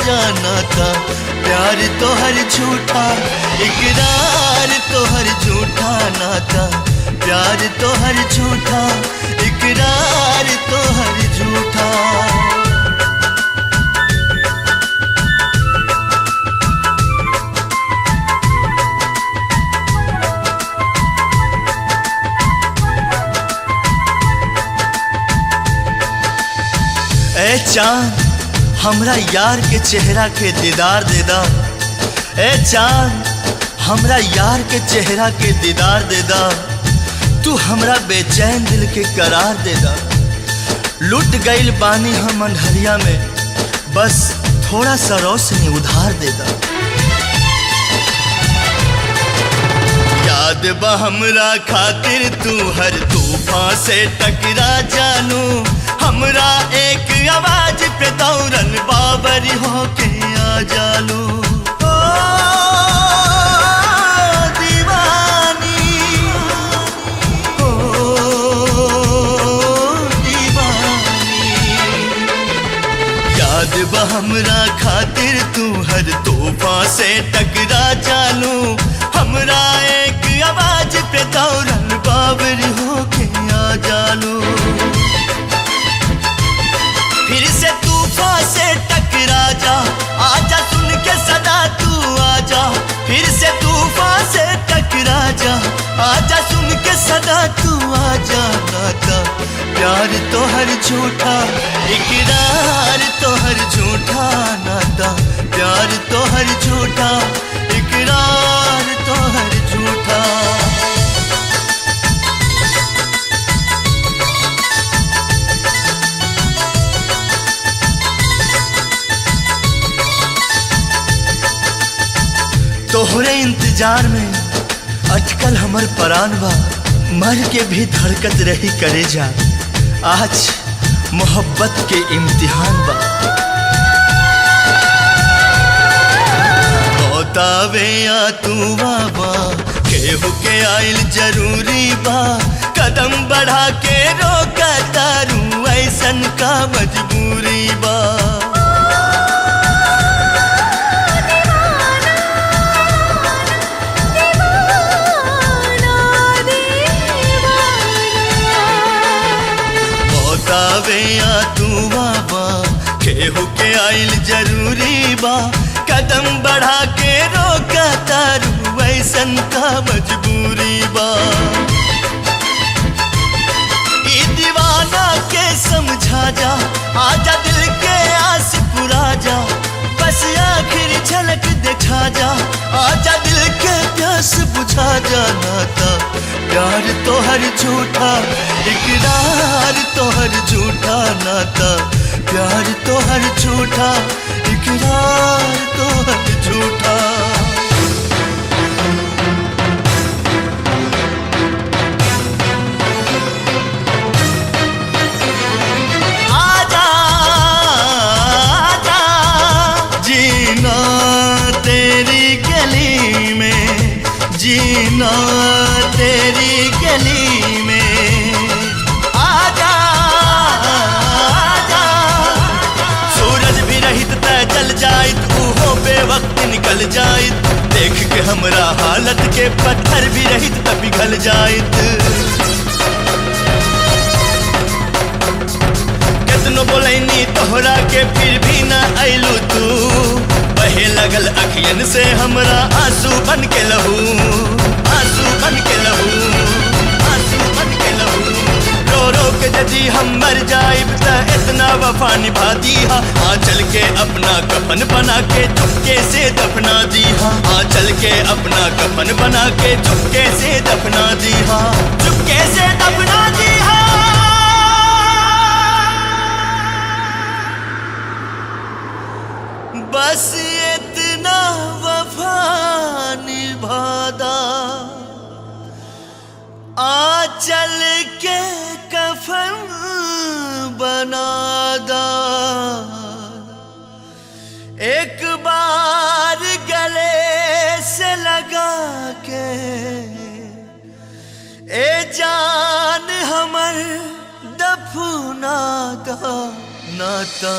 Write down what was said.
जाना था। प्यार तो हर झूठा, इकरार तो हर झूठा नाता। प्यार तो हर झूठा, इकरार तो हर झूठा। ए चांद हमरा यार के चेहरा के दीदार दे दा। ए चांद हमरा यार के चेहरा के दीदार दे दा। तू हमरा बेचैन दिल के करार दे दा। लुट गईल बानी हम अंधरिया में, बस थोड़ा सा रोशनी उधार दे दा। याद बा हमरा खातिर तू हर तूफान से टकरा जानू। हमरा एक आवाज पे दौड़न बाबरी होके आ जालू। ओ दीवानी, ओ दीवानी। याद बा हमरा खातिर तू हर तूफान से टकरा जानू। हमरा एक आवाज पे दौड़न बाबरी होके आ जालू। फिर से तूफान से टकरा जा, आजा सुन के सदा तू आजा। फिर से तूफान से टकरा जा, आजा सुन के सदा तू आजा। नाता प्यार तो हर झूठा, इकरार तो हर झूठा नाता। प्यार तो हर झूठा, इकरार तो हर झूठा। तोहरे इंतजार में अटकल हमर परान बा। मर के भी धड़कत रही करे जा। आज मोहब्बत के इम्तिहान बा। बतावे या तू बाबा, केहू के आइल जरूरी बा। कदम बढ़ा के रोका तारू, ऐसन का मजबूरी बा। या तू बाबा, केहू के आइल जरूरी बा। कदम बढ़ा के रोका तारू, ऐसन का मजबूरी बा। ई दीवाना के समझा जा, आजा दिल के आस पुरा जा। बस आखिर झलक दिखा जा, आजा दिल के प्यास बुझा जा। नाता प्यार तो हर झूठा, इकरार तो हर झूठा नाता। प्यार तो हर झूठा, इकरार तो हर झूठा। आजा आजा, जीना तेरी गली में, जीना तेरी गली में। आजा आजा, सूरज भी रहित त जल जाइत, ऊहो बेवक्त निकल जाइत। देख के हमरा हालत के पत्थर भी रहित त पिघल जाइत। कितनो बोलैनी तोहरा के फिर भी ना अइलू तू। बहे लगल अखियन से हमरा आंसू बन के लहू, आंसू बन के लहू, आंसू बन के लहू। रो रो के यदि हम मर जाइब त इतना वफा निभा दीहा। आंचल के अपना कफन बना के चुपके से दफना दीहा। आंचल के अपना कफन बना के चुपके से दफना दीहा, चुपके से दफना दीहा। बस इतना वफा निभादा, आंचल के कफन बनादा। एक बार गले से लगा के, ए जान हमर दफना दा नाता।